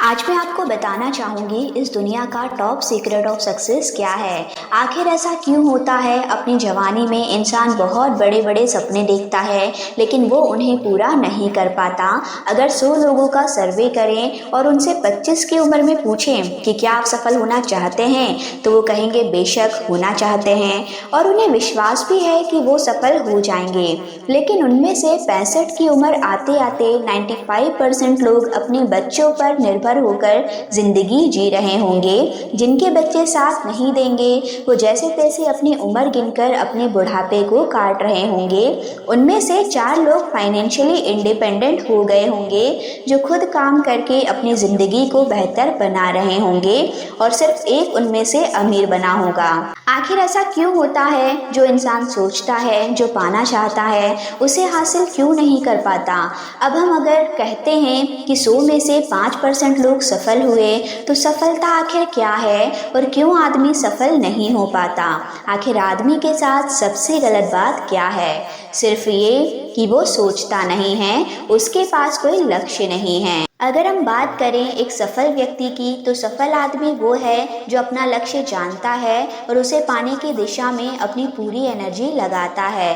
आज मैं आपको बताना चाहूँगी इस दुनिया का टॉप सीक्रेट ऑफ सक्सेस क्या है। आखिर ऐसा क्यों होता है अपनी जवानी में इंसान बहुत बड़े बड़े सपने देखता है लेकिन वो उन्हें पूरा नहीं कर पाता। अगर 100 लोगों का सर्वे करें और उनसे 25 की उम्र में पूछें कि क्या आप सफल होना चाहते हैं तो वो कहेंगे बेशक होना चाहते हैं और उन्हें विश्वास भी है कि वो सफल हो जाएंगे। लेकिन उनमें से 65 की उम्र आते आते 95% लोग अपने बच्चों पर निर्भर होकर जिंदगी जी रहे होंगे। जिनके बच्चे साथ नहीं देंगे वो जैसे तैसे अपनी उम्र गिनकर अपने बुढ़ापे को काट रहे होंगे। उनमें से 4 लोग फाइनेंशियली इंडिपेंडेंट हो गए होंगे जो खुद काम करके अपनी जिंदगी को बेहतर बना रहे होंगे और सिर्फ एक उनमें से अमीर बना होगा। आखिर ऐसा क्यों होता है? जो इंसान सोचता है, जो पाना चाहता है, उसे हासिल क्यों नहीं कर पाता? अब हम अगर कहते हैं कि 100 में से 5% लोग सफल हुए तो सफलता आखिर क्या है और क्यों आदमी सफल नहीं हो पाता? आखिर आदमी के साथ सबसे गलत बात क्या है? सिर्फ ये कि वो सोचता नहीं है, उसके पास कोई लक्ष्य नहीं है। अगर हम बात करें एक सफल व्यक्ति की तो सफल आदमी वो है जो अपना लक्ष्य जानता है और उसे पाने की दिशा में अपनी पूरी एनर्जी लगाता है।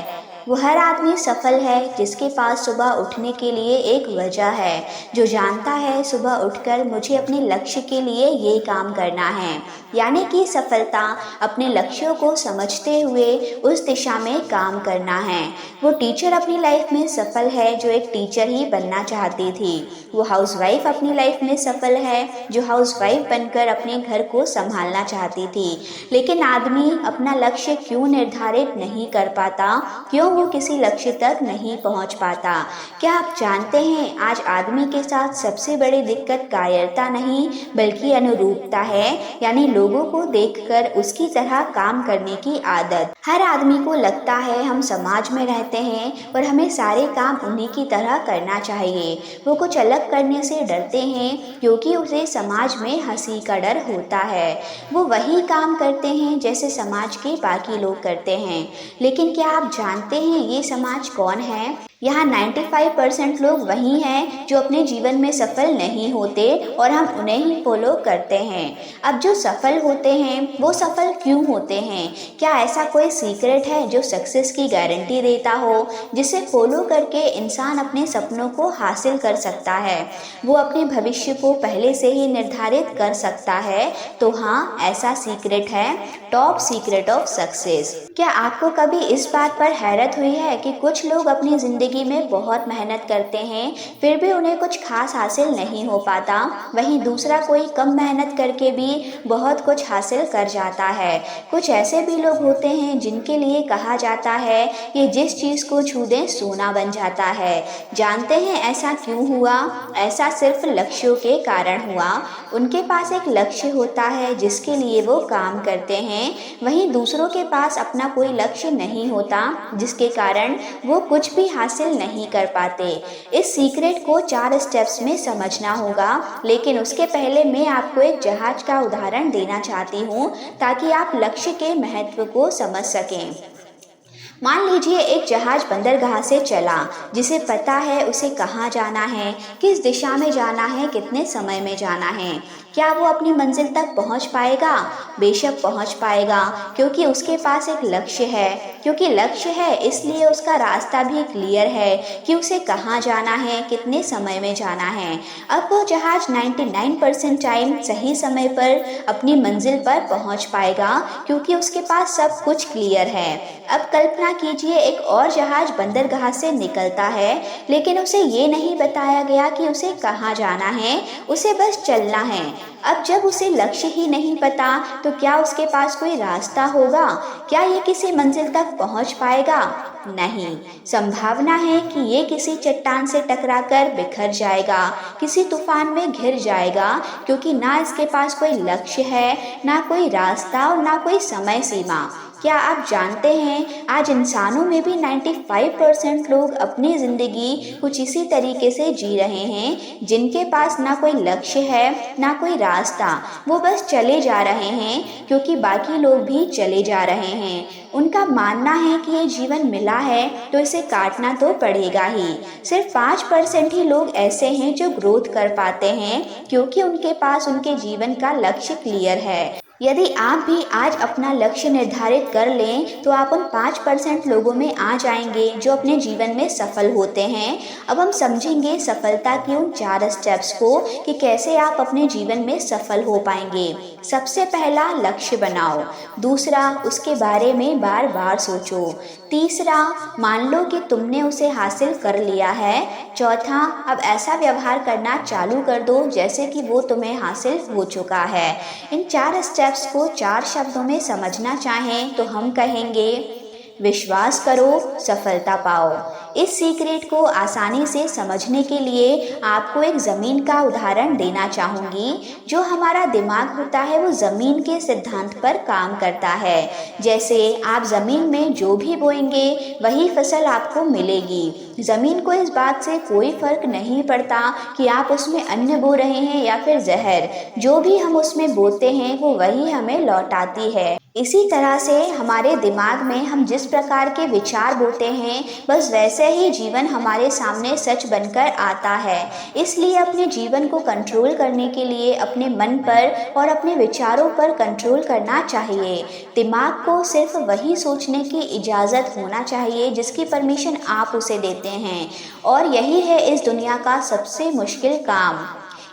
वो हर आदमी सफल है जिसके पास सुबह उठने के लिए एक वजह है, जो जानता है सुबह उठकर मुझे अपने लक्ष्य के लिए ये काम करना है। यानी कि सफलता अपने लक्ष्यों को समझते हुए उस दिशा में काम करना है। वो टीचर अपनी लाइफ में सफल है जो एक टीचर ही बनना चाहती थी। वो हाउसवाइफ अपनी लाइफ में सफल है जो हाउसवाइफ बनकर अपने घर को संभालना चाहती थी। लेकिन आदमी अपना लक्ष्य क्यों निर्धारित नहीं कर पाता? क्यों वो किसी लक्ष्य तक नहीं पहुंच पाता? क्या आप जानते हैं आज आदमी के साथ सबसे बड़ी दिक्कत कायरता नहीं बल्कि अनुरूपता है, यानी लोगों को देखकर उसकी तरह काम करने की आदत। हर आदमी को लगता है हम समाज में रहते हैं और हमें सारे काम उन्हीं की तरह करना चाहिए। वो कुछ अलग करने से डरते हैं क्योंकि उसे समाज में हंसी का डर होता है। वो वही काम करते हैं जैसे समाज के बाकी लोग करते हैं। लेकिन क्या आप जानते हैं ये समाज कौन है? यहाँ 95% लोग वही हैं जो अपने जीवन में सफल नहीं होते और हम उन्हें ही फॉलो करते हैं। अब जो सफल होते हैं वो सफल क्यों होते हैं? क्या ऐसा कोई सीक्रेट है जो सक्सेस की गारंटी देता हो, जिसे फॉलो करके इंसान अपने सपनों को हासिल कर सकता है, वो अपने भविष्य को पहले से ही निर्धारित कर सकता है? तो हाँ, ऐसा सीक्रेट है टॉप सीक्रेट ऑफ सक्सेस। क्या आपको कभी इस बात पर हैरत हुई है कि कुछ लोग अपनी जिंदगी में बहुत मेहनत करते हैं फिर भी उन्हें कुछ खास हासिल नहीं हो पाता, वहीं दूसरा कोई कम मेहनत करके भी बहुत कुछ हासिल कर जाता है। कुछ ऐसे भी लोग होते हैं जिनके लिए कहा जाता है कि जिस चीज़ को छू दें सोना बन जाता है। जानते हैं ऐसा क्यों हुआ? ऐसा सिर्फ लक्ष्यों के कारण हुआ। उनके पास एक लक्ष्य होता है जिसके लिए वो काम करते हैं, वहीं दूसरों के पास अपना कोई लक्ष्य नहीं होता जिसके कारण वो कुछ भी हासिल नहीं कर पाते। इस सीक्रेट को 4 स्टेप्स में समझना होगा, लेकिन उसके पहले मैं आपको एक जहाज का उदाहरण देना चाहती हूँ ताकि आप लक्ष्य के महत्व को समझ सकें। मान लीजिए एक जहाज बंदरगाह से चला, जिसे पता है उसे कहाँ जाना है, किस दिशा में जाना है, कितने समय में जाना है। क्या वो अपनी मंजिल तक पहुँच पाएगा? बेशक पहुँच पाएगा, क्योंकि उसके पास एक लक्ष्य है। क्योंकि लक्ष्य है इसलिए उसका रास्ता भी क्लियर है कि उसे कहाँ जाना है, कितने समय में जाना है। अब वो जहाज 99% टाइम सही समय पर अपनी मंजिल पर पहुँच पाएगा क्योंकि उसके पास सब कुछ क्लियर है। अब कल्पना कीजिए एक और जहाज बंदरगाह से निकलता है, लेकिन उसे ये नहीं बताया गया कि उसे कहाँ जाना है, उसे बस चलना है। अब जब उसे लक्ष्य ही नहीं पता तो क्या उसके पास कोई रास्ता होगा? क्या ये किसी मंजिल तक पहुंच पाएगा? नहीं। संभावना है कि ये किसी चट्टान से टकराकर बिखर जाएगा, किसी तूफान में घिर जाएगा, क्योंकि ना इसके पास कोई लक्ष्य है, ना कोई रास्ता और ना कोई समय सीमा। क्या आप जानते हैं आज इंसानों में भी 95% लोग अपनी ज़िंदगी कुछ इसी तरीके से जी रहे हैं, जिनके पास ना कोई लक्ष्य है ना कोई रास्ता, वो बस चले जा रहे हैं क्योंकि बाकी लोग भी चले जा रहे हैं। उनका मानना है कि ये जीवन मिला है तो इसे काटना तो पड़ेगा ही। सिर्फ 5% ही लोग ऐसे हैं जो ग्रोथ कर पाते हैं क्योंकि उनके पास उनके जीवन का लक्ष्य क्लियर है। यदि आप भी आज अपना लक्ष्य निर्धारित कर लें तो आप उन 5% लोगों में आ जाएंगे जो अपने जीवन में सफल होते हैं। अब हम समझेंगे सफलता की उन 4 स्टेप्स को कि कैसे आप अपने जीवन में सफल हो पाएंगे। सबसे पहला, लक्ष्य बनाओ। दूसरा, उसके बारे में बार बार सोचो। तीसरा, मान लो कि तुमने उसे हासिल कर लिया है। चौथा, अब ऐसा व्यवहार करना चालू कर दो जैसे कि वो तुम्हें हासिल हो चुका है। इन 4 स्टेप्स को 4 शब्दों में समझना चाहें तो हम कहेंगे, विश्वास करो, सफलता पाओ। इस सीक्रेट को आसानी से समझने के लिए आपको एक ज़मीन का उदाहरण देना चाहूँगी। जो हमारा दिमाग होता है वो ज़मीन के सिद्धांत पर काम करता है। जैसे आप ज़मीन में जो भी बोएंगे वही फसल आपको मिलेगी। ज़मीन को इस बात से कोई फ़र्क नहीं पड़ता कि आप उसमें अन्न बो रहे हैं या फिर जहर। जो भी हम उसमें बोते हैं वो वही हमें लौटाती है। इसी तरह से हमारे दिमाग में हम जिस प्रकार के विचार बोते हैं बस वैसे ही जीवन हमारे सामने सच बनकर आता है। इसलिए अपने जीवन को कंट्रोल करने के लिए अपने मन पर और अपने विचारों पर कंट्रोल करना चाहिए। दिमाग को सिर्फ वही सोचने की इजाज़त होना चाहिए जिसकी परमिशन आप उसे देते हैं, और यही है इस दुनिया का सबसे मुश्किल काम।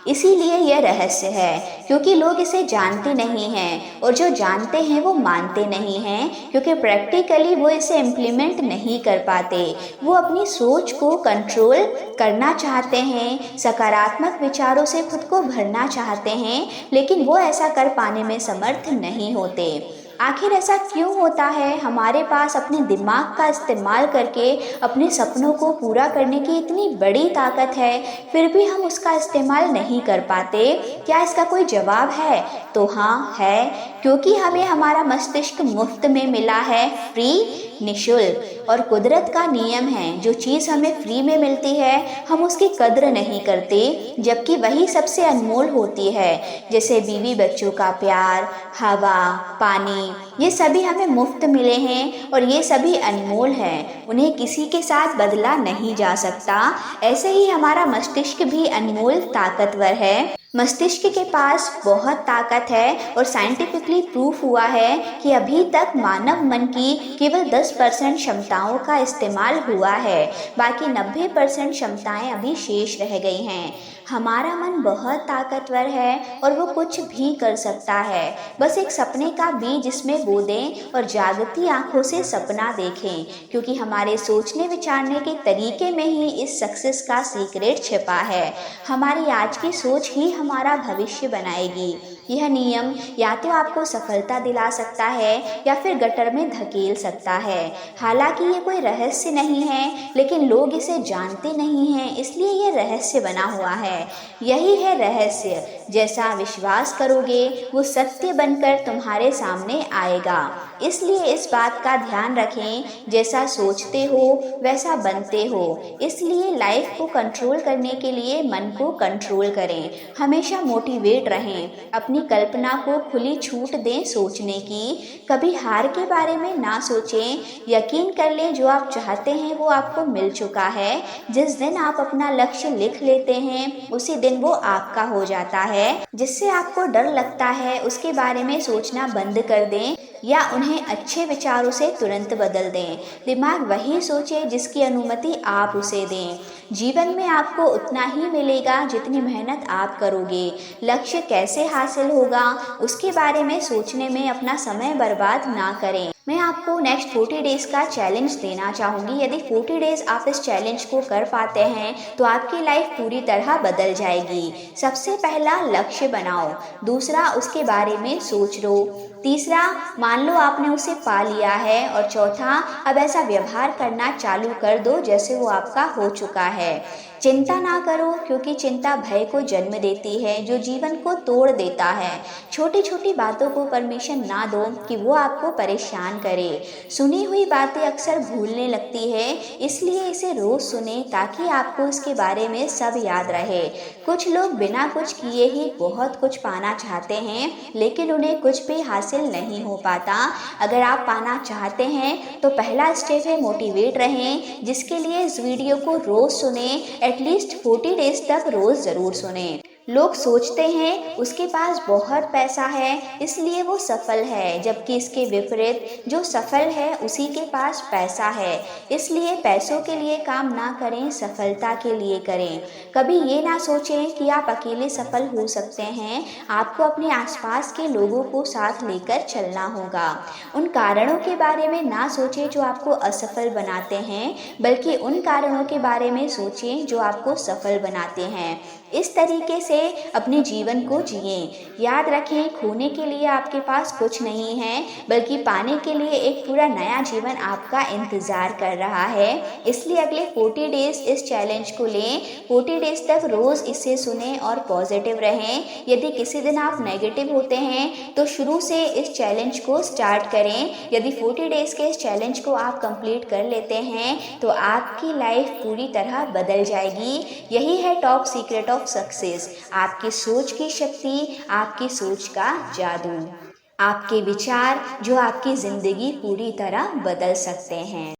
इसीलिए यह रहस्य है, क्योंकि लोग इसे जानते नहीं हैं, और जो जानते हैं वो मानते नहीं हैं, क्योंकि प्रैक्टिकली वो इसे इम्प्लीमेंट नहीं कर पाते। वो अपनी सोच को कंट्रोल करना चाहते हैं, सकारात्मक विचारों से खुद को भरना चाहते हैं, लेकिन वो ऐसा कर पाने में समर्थ नहीं होते। आखिर ऐसा क्यों होता है? हमारे पास अपने दिमाग का इस्तेमाल करके अपने सपनों को पूरा करने की इतनी बड़ी ताकत है, फिर भी हम उसका इस्तेमाल नहीं कर पाते। क्या इसका कोई जवाब है? तो हाँ है, क्योंकि हमें हमारा मस्तिष्क मुफ्त में मिला है, फ्री, निशुल्क। और कुदरत का नियम है, जो चीज़ हमें फ्री में मिलती है हम उसकी कद्र नहीं करते, जबकि वही सबसे अनमोल होती है। जैसे बीवी बच्चों का प्यार, हवा, पानी, ये सभी हमें मुफ्त मिले हैं और ये सभी अनमोल हैं, उन्हें किसी के साथ बदला नहीं जा सकता। ऐसे ही हमारा मस्तिष्क भी अनमोल ताकतवर है। मस्तिष्क के पास बहुत ताकत है और साइंटिफिकली प्रूफ हुआ है कि अभी तक मानव मन की केवल 10% क्षमताओं का इस्तेमाल हुआ है, बाकी 90% क्षमताएं अभी शेष रह गई हैं। हमारा मन बहुत ताकतवर है और वो कुछ भी कर सकता है। बस एक सपने का बीज इसमें बो दें और जागती आंखों से सपना देखें, क्योंकि हमारे सोचने विचारने के तरीके में ही इस सक्सेस का सीक्रेट छिपा है। हमारी आज की सोच ही हमारा भविष्य बनाएगी। यह नियम या तो आपको सफलता दिला सकता है या फिर गटर में धकेल सकता है। हालांकि ये कोई रहस्य नहीं है, लेकिन लोग इसे जानते नहीं हैं, इसलिए ये रहस्य बना हुआ है। यही है रहस्य, जैसा विश्वास करोगे वो सत्य बनकर तुम्हारे सामने आएगा। इसलिए इस बात का ध्यान रखें, जैसा सोचते हो वैसा बनते हो। इसलिए लाइफ को कंट्रोल करने के लिए मन को कंट्रोल करें। हमेशा मोटिवेट रहें, अपनी कल्पना को खुली छूट दें सोचने की। कभी हार के बारे में ना सोचें। यकीन कर लें, जो आप चाहते हैं वो आपको मिल चुका है। जिस दिन आप अपना लक्ष्य लिख लेते हैं उसी दिन वो आपका हो जाता है। जिससे आपको डर लगता है उसके बारे में सोचना बंद कर दें या उन्हें अच्छे विचारों से तुरंत बदल दें। दिमाग वही सोचे जिसकी अनुमति आप उसे दें। जीवन में आपको उतना ही मिलेगा जितनी मेहनत आप करोगे। लक्ष्य कैसे हासिल होगा उसके बारे में सोचने में अपना समय बर्बाद ना करें। मैं आपको नेक्स्ट 40 डेज का चैलेंज देना चाहूँगी। यदि 40 डेज आप इस चैलेंज को कर पाते हैं तो आपकी लाइफ पूरी तरह बदल जाएगी। सबसे पहला, लक्ष्य बनाओ। दूसरा, उसके बारे में सोच लो। तीसरा, मान लो आपने उसे पा लिया है। और चौथा, अब ऐसा व्यवहार करना चालू कर दो जैसे वो आपका हो चुका है। चिंता ना करो, क्योंकि चिंता भय को जन्म देती है जो जीवन को तोड़ देता है। छोटी छोटी बातों को परमिशन ना दो कि वो आपको परेशान करे। सुनी हुई बातें अक्सर भूलने लगती है, इसलिए इसे रोज सुने ताकि आपको इसके बारे में सब याद रहे। कुछ लोग बिना कुछ किए ही बहुत कुछ पाना चाहते हैं, लेकिन उन्हें कुछ भी हासिल नहीं हो पाता। अगर आप पाना चाहते हैं तो पहला स्टेप है मोटिवेट रहें, जिसके लिए इस वीडियो को रोज सुने, एटलीस्ट 40 डेज तक रोज ज़रूर सुने। लोग सोचते हैं उसके पास बहुत पैसा है इसलिए वो सफल है, जबकि इसके विपरीत जो सफल है उसी के पास पैसा है। इसलिए पैसों के लिए काम ना करें, सफलता के लिए करें। कभी ये ना सोचें कि आप अकेले सफल हो सकते हैं, आपको अपने आसपास के लोगों को साथ लेकर चलना होगा। उन कारणों के बारे में ना सोचें जो आपको असफल बनाते हैं, बल्कि उन कारणों के बारे में सोचें जो आपको सफल बनाते हैं। इस तरीके से अपने जीवन को जिएं। याद रखें, खोने के लिए आपके पास कुछ नहीं है, बल्कि पाने के लिए एक पूरा नया जीवन आपका इंतज़ार कर रहा है। इसलिए अगले 40 डेज इस चैलेंज को लें। 40 डेज तक रोज़ इसे सुनें और पॉजिटिव रहें। यदि किसी दिन आप नेगेटिव होते हैं तो शुरू से इस चैलेंज को स्टार्ट करें। यदि 40 डेज के इस चैलेंज को आप कंप्लीट कर लेते हैं तो आपकी लाइफ पूरी तरह बदल जाएगी। यही है टॉप सीक्रेट ऑफ सक्सेस। आपकी सोच की शक्ति, आपकी सोच का जादू, आपके विचार जो आपकी ज़िंदगी पूरी तरह बदल सकते हैं।